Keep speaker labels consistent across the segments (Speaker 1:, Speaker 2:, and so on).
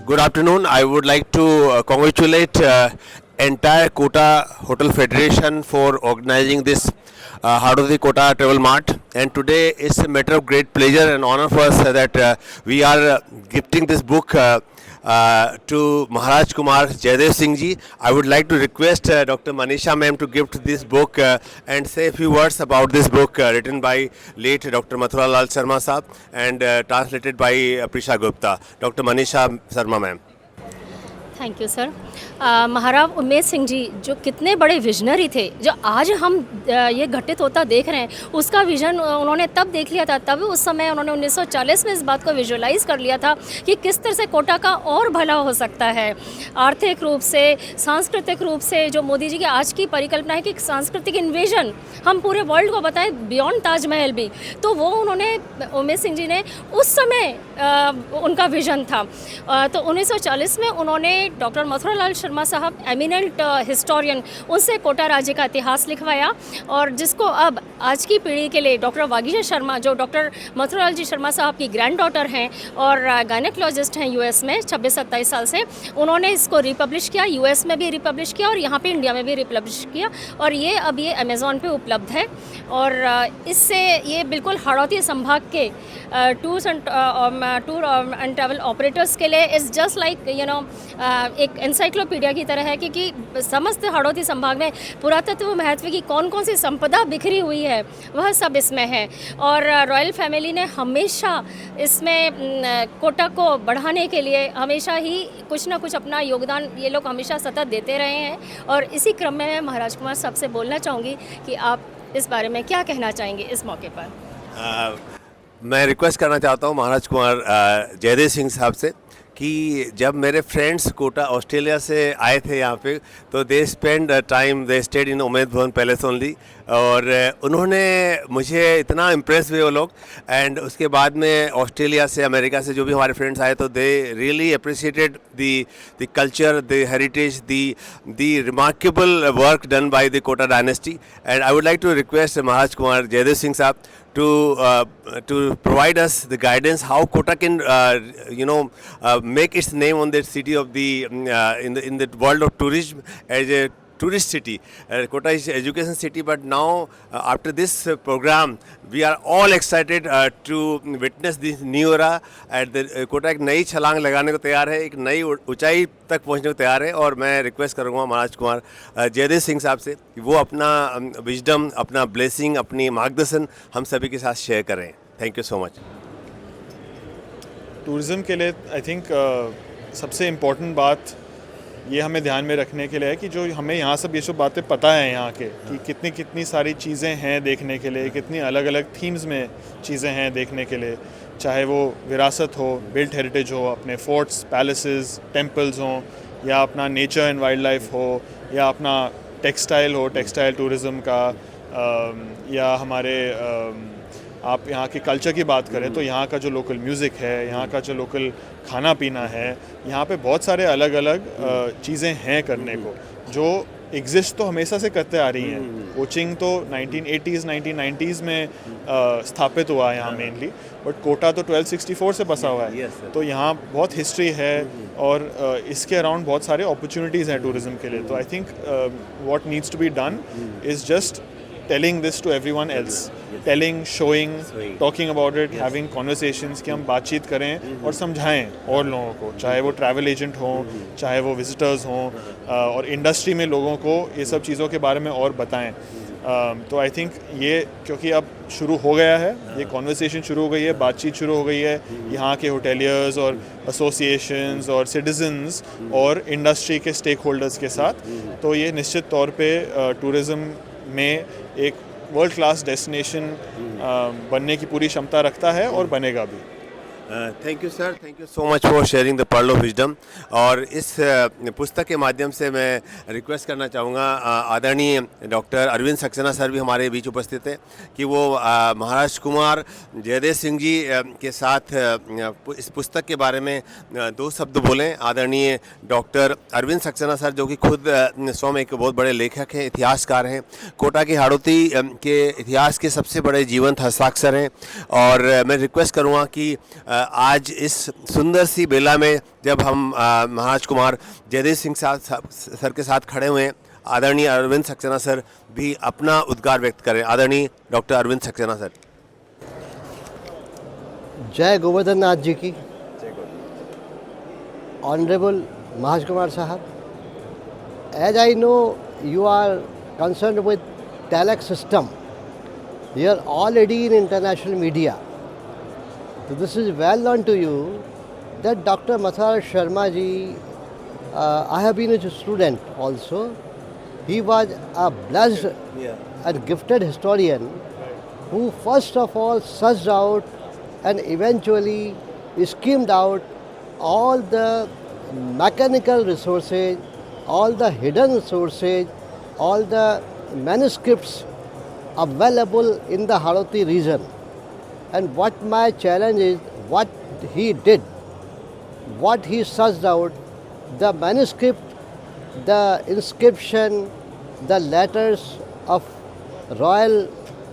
Speaker 1: Good afternoon. I would like to congratulate entire Kota Hotel Federation for organizing this Hadoti Kota Travel Mart. And today is a matter of great pleasure and honor for us that we are gifting this book to Maharaj Kumar Jaidev Singh ji. I would like to request Dr. Manisha ma'am to gift this book and say a few words about this book written by late Dr. Mathura Lal Sharma Saab and translated by Prisha Gupta. Dr. Manisha Sharma ma'am.
Speaker 2: Thank you sir. Maharaj Umesh Singh ji जो कितने बड़े visionary थे, जो आज हम ये घटित होता देख रहे हैं, उसका विजन उन्होंने तब देख लिया था। तब उस समय उन्होंने 1940 में इस बात को विजुअलाइज कर लिया था कि किस तरह से कोटा का और भला हो सकता है, आर्थिक रूप से, सांस्कृतिक रूप से। जो मोदी जी की आज की परिकल्पना है कि सांस्कृतिक इन्वेजन हम पूरे वर्ल्ड को बताएं बियॉन्ड ताजमहल भी, तो वो उन्होंने उमेश सिंह जी ने उस समय उनका विजन था। तो 1940 में उन्होंने डॉक्टर मथुरा लाल शर्मा साहब एमिनेंट हिस्टोरियन, उनसे कोटा राज्य का इतिहास लिखवाया, और जिसको अब आज की पीढ़ी के लिए डॉक्टर वागीशा शर्मा, जो डॉक्टर मथुरा लाल जी शर्मा साहब की ग्रैंड डॉटर हैं और गायनेकोलॉजिस्ट हैं यूएस में 26-27 साल से, उन्होंने इसको रिपब्लिश किया, यूएस में भी रिपब्लिश किया और यहाँ पे इंडिया में भी रिपब्लिश किया, और ये अब ये अमेज़ॉन पे उपलब्ध है। और इससे ये बिल्कुल हाड़ौती संभाग के टूर एंड ट्रैवल ऑपरेटर्स के लिए इज़ जस्ट लाइक एक एनसाइक्लोपीडिया की तरह है, क्योंकि समस्त हाड़ौती संभाग में पुरातत्व महत्व की कौन कौन सी संपदा बिखरी हुई है वह सब इसमें है। और रॉयल फैमिली ने हमेशा इसमें कोटा को बढ़ाने के लिए हमेशा ही कुछ ना कुछ अपना योगदान ये लोग हमेशा सतत देते रहे हैं। और इसी क्रम में मैं महाराज कुमार साहब से बोलना चाहूँगी कि आप इस बारे में क्या कहना चाहेंगे इस मौके पर।
Speaker 1: मैं रिक्वेस्ट करना चाहता हूँ महाराज कुमार जयदेव सिंह साहब से कि जब मेरे फ्रेंड्स कोटा ऑस्ट्रेलिया से आए थे यहाँ पे, तो they stayed in Umaid Bhawan palace only, और उन्होंने मुझे इतना इम्प्रेस हुए वो लोग। एंड उसके बाद में ऑस्ट्रेलिया से, अमेरिका से जो भी हमारे फ्रेंड्स आए, तो they really appreciated the culture, the heritage, the remarkable work done by the Kota dynasty. And I would like to request Maharaj Kumar Jaidev Singh Sahab to provide us the guidance how Kota can make its name on that city of the in the world of tourism as a tourist city. Kota is education city, but now after this program we are all excited to witness this new era at the Kota एक नई छलांग लगाने को तैयार है, एक नई ऊंचाई तक पहुंचने को तैयार है। और मैं रिक्वेस्ट करूंगा महाराज कुमार जयदेव सिंह साहब से कि वो अपना विजडम, अपना ब्लेसिंग, अपनी मार्गदर्शन हम सभी के साथ शेयर करें। Thank you so much.
Speaker 3: Tourism के लिए आई थिंक सबसे इम्पोर्टेंट बात ये हमें ध्यान में रखने के लिए है कि जो हमें यहाँ सब ये सब बातें पता है यहाँ के, कि कितनी कितनी सारी चीज़ें हैं देखने के लिए, कितनी अलग अलग थीम्स में चीज़ें हैं देखने के लिए, चाहे वो विरासत हो, बिल्ट हेरिटेज हो, अपने फोर्ट्स, पैलेसेस, टेम्पल्स हों, या अपना नेचर एंड वाइल्ड लाइफ हो, या अपना टेक्सटाइल हो, टेक्सटाइल टूरिज़्म का, या हमारे आप यहाँ के कल्चर की बात करें तो यहाँ का जो लोकल म्यूज़िक है, यहाँ का जो लोकल खाना पीना है, यहाँ पे बहुत सारे अलग अलग चीज़ें हैं करने को, जो एग्जिस्ट तो हमेशा से करते आ रही हैं। कोचिंग तो 1980s 1990s में स्थापित हुआ है यहाँ मेनली, बट कोटा तो 1264 से बसा हुआ है, तो यहाँ बहुत हिस्ट्री है और इसके अराउंड बहुत सारे अपॉर्चुनिटीज़ हैं टूरिज़्म के लिए। तो I think what needs to be done is just telling this to everyone else, telling, showing, talking about it, having conversations, कि हम बातचीत करें और समझाएं और लोगों को, चाहे वो ट्रैवल एजेंट हों, चाहे वो विजिटर्स हों, और इंडस्ट्री में लोगों को ये सब चीज़ों के बारे में और बताएं। तो आई थिंक ये क्योंकि अब शुरू हो गया है, ये कॉन्वर्सेशन शुरू हो गई है, बातचीत शुरू हो गई है यहाँ के होटेलियर्स और एसोसिएशंस और सिटीजन्स और इंडस्ट्री के स्टेक होल्डर्स के साथ, तो ये निश्चित तौर पे टूरिज़्म में एक वर्ल्ड क्लास डेस्टिनेशन बनने की पूरी क्षमता रखता है और बनेगा भी।
Speaker 1: Thank you sir, thank you so much for sharing the pearl of wisdom. और इस पुस्तक के माध्यम से मैं रिक्वेस्ट करना चाहूँगा आदरणीय डॉक्टर अरविंद सक्सेना सर भी हमारे बीच उपस्थित हैं कि वो महाराज कुमार जयदेव सिंह जी के साथ इस पुस्तक के बारे में दो शब्द बोलें। आदरणीय डॉक्टर अरविंद सक्सेना सर जो कि खुद स्वयं एक बहुत बड़े लेखक हैं, इतिहासकार हैं, कोटा की हाड़ौती के इतिहास के सबसे बड़े जीवंत हस्ताक्षर हैं। और मैं रिक्वेस्ट करूँगा कि आज इस सुंदर सी बेला में जब हम महाराज कुमार जयदेव सिंह सर के साथ खड़े हुए हैं, आदरणीय अरविंद सक्सेना सर भी अपना उद्गार व्यक्त करें। आदरणीय डॉक्टर अरविंद सक्सेना सर।
Speaker 4: जय गोवर्धन नाथ जी की। ऑनरेबल महाराज कुमार साहब, as I know you are concerned with telex system, you are already in international media. So this is well known to you that Dr. Mathar Sharma ji, I have been a student also. He was a blessed and gifted historian who first of all searched out and eventually schemed out all the mechanical resources, all the hidden sources, all the manuscripts available in the Haroti region. And what my challenge is, what he did, what he searched out, the manuscript, the inscription, the letters of Royal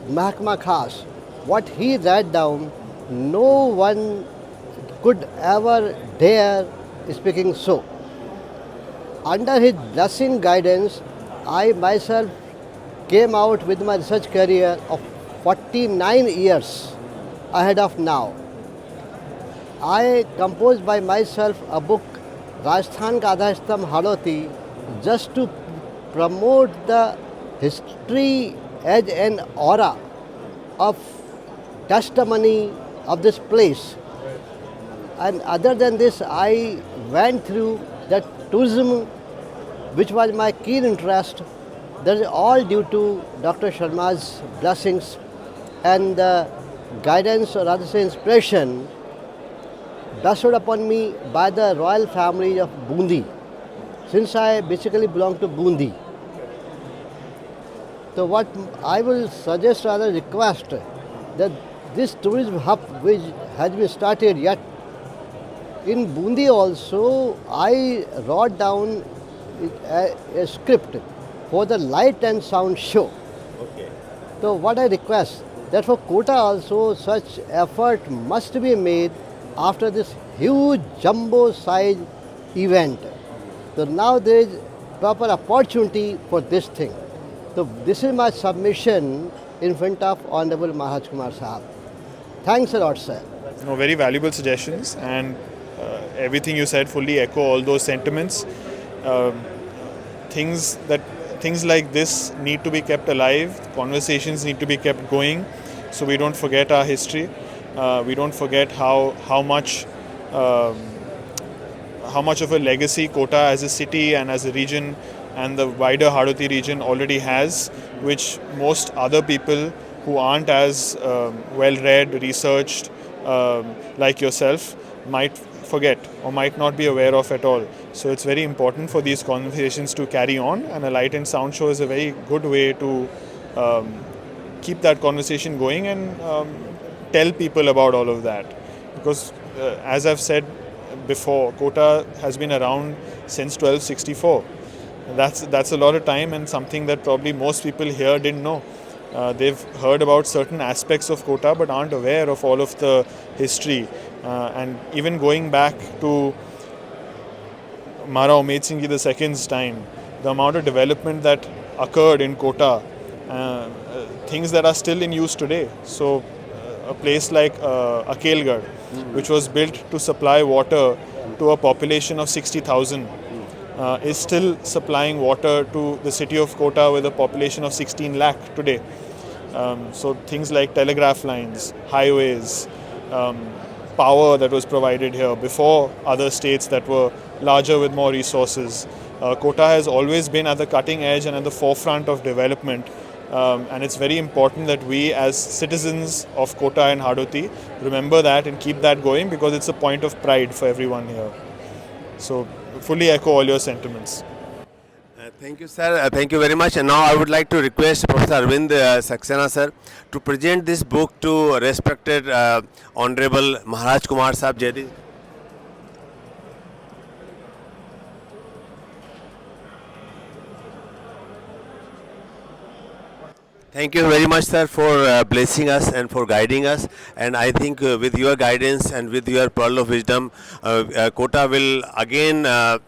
Speaker 4: Mahakama Khas, what he wrote down, no one could ever dare speaking so. Under his blessing guidance, I myself came out with my research career of 49 years ahead of now. I composed by myself a book, Rajasthan Ka Adhastam Haroti, just to promote the history as an aura of testimony of this place. And other than this, I went through the tourism, which was my keen interest. That is all due to Dr. Sharma's blessings and the guidance, or rather say inspiration, bestowed upon me by the royal family of Bundi, since I basically belong to Bundi. So what I will suggest, rather request, that this tourism hub which has been started yet in Bundi also, I wrote down a script for the light and sound show.
Speaker 1: Okay.
Speaker 4: So what I request, that for Kota also such effort must be made after this huge jumbo size event. So now there is proper opportunity for this thing. So this is my submission in front of Honorable Maharaj Kumar Sahab. Thanks a lot, sir.
Speaker 3: No, very valuable suggestions, and everything you said fully echo all those sentiments. Things like this need to be kept alive. Conversations need to be kept going, so we don't forget our history. We don't forget how much of a legacy Kota as a city and as a region and the wider Haroti region already has, which most other people who aren't as well-read, researched like yourself might forget or might not be aware of at all. So it's very important for these conversations to carry on, and a light and sound show is a very good way to keep that conversation going and tell people about all of that. Because as I've said before, Kota has been around since 1264. That's a lot of time, and something that probably most people here didn't know. They've heard about certain aspects of Kota but aren't aware of all of the history. And even going back to Maharaja Umed Singh Ji II's time, the amount of development that occurred in Kota, things that are still in use today. So a place like Akelgarh, which was built to supply water to a population of 60,000, is still supplying water to the city of Kota with a population of 16 lakh today. So things like telegraph lines, highways, power that was provided here before other states that were larger with more resources. Kota has always been at the cutting edge and at the forefront of development. And it's very important that we as citizens of Kota and Hadoti remember that and keep that going, because it's a point of pride for everyone here. So fully echo all your sentiments.
Speaker 1: Thank you, sir. Thank you very much. And now I would like to request Professor Arvind Saxena, sir, to present this book to respected Honorable Maharaj Kumar Sahab Jaydev. Thank you very much, sir, for blessing us and for guiding us. And I think with your guidance and with your pearl of wisdom, Kota will again,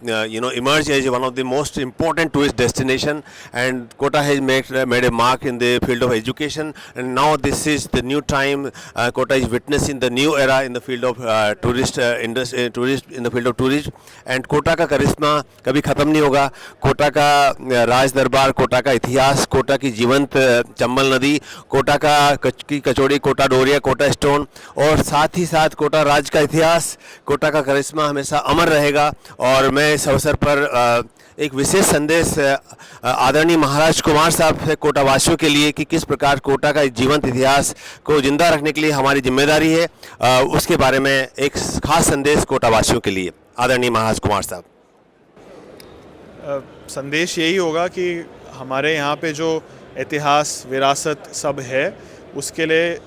Speaker 1: emerge as one of the most important tourist destination. And Kota has made a mark in the field of education. And now this is the new time. Kota is witnessing the new era in the field of tourist in the field of tourism. And Kota का करिश्मा कभी खत्म नहीं होगा. कोटा का राज दरबार, कोटा का इतिहास, कोटा की जीवंत चंबल नदी, कोटा की कचौड़ी, कोटा डोरिया, कोटा स्टोन और साथ ही साथ कोटा राज का इतिहास, कोटा का करिश्मा हमेशा अमर रहेगा. और मैं इस अवसर पर एक विशेष संदेश आदरणीय महाराज कुमार साहब से कोटा वासियों के लिए कि किस प्रकार कोटा का जीवंत इतिहास को जिंदा रखने के लिए हमारी जिम्मेदारी है, उसके बारे में एक खास संदेश कोटा वासियों के लिए. आदरणीय महाराज कुमार साहब.
Speaker 3: संदेश यही होगा कि हमारे यहाँ पे जो इतिहास विरासत सब है उसके लिए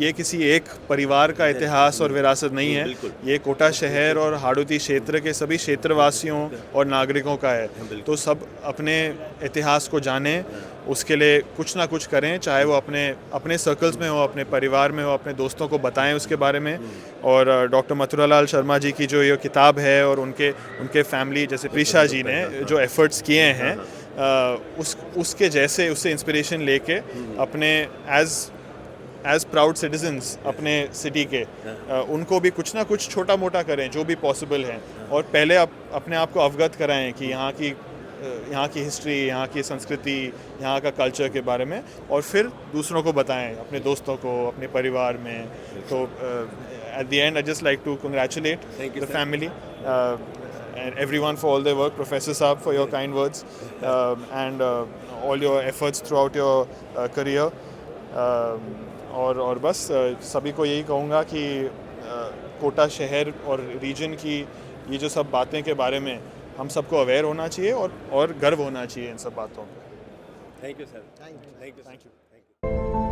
Speaker 3: ये किसी एक परिवार का इतिहास और विरासत नहीं है. ये कोटा शहर और हाड़ौती क्षेत्र के सभी क्षेत्रवासियों और नागरिकों का है. तो सब अपने इतिहास को जानें, उसके लिए कुछ ना कुछ करें, चाहे वो अपने सर्कल्स में हो, अपने परिवार में हो, अपने दोस्तों को बताएं उसके बारे में. और डॉक्टर मथुरालाल शर्मा जी की जो ये किताब है और उनके फैमिली जैसे प्रीशा जी ने जो एफर्ट्स किए हैं, उससे इंस्पिरेशन लेके अपने एज प्राउड सिटीजन्स अपने सिटी के उनको भी कुछ ना कुछ छोटा मोटा करें जो भी पॉसिबल है. और पहले अपने आप को अवगत कराएं कि यहाँ की हिस्ट्री, यहाँ की संस्कृति, यहाँ का कल्चर के बारे में, और फिर दूसरों को बताएं, अपने दोस्तों को, अपने परिवार में. तो at the end I just like to congratulate the family and everyone for all their work. Professor Saab, for your kind words and all your efforts throughout your career. और बस सभी को यही कहूँगा कि कोटा शहर और रीजन की ये जो सब बातें के बारे में हम सबको अवेयर होना चाहिए और गर्व होना चाहिए इन सब बातों पे.
Speaker 1: Thank you sir.
Speaker 3: Thank you.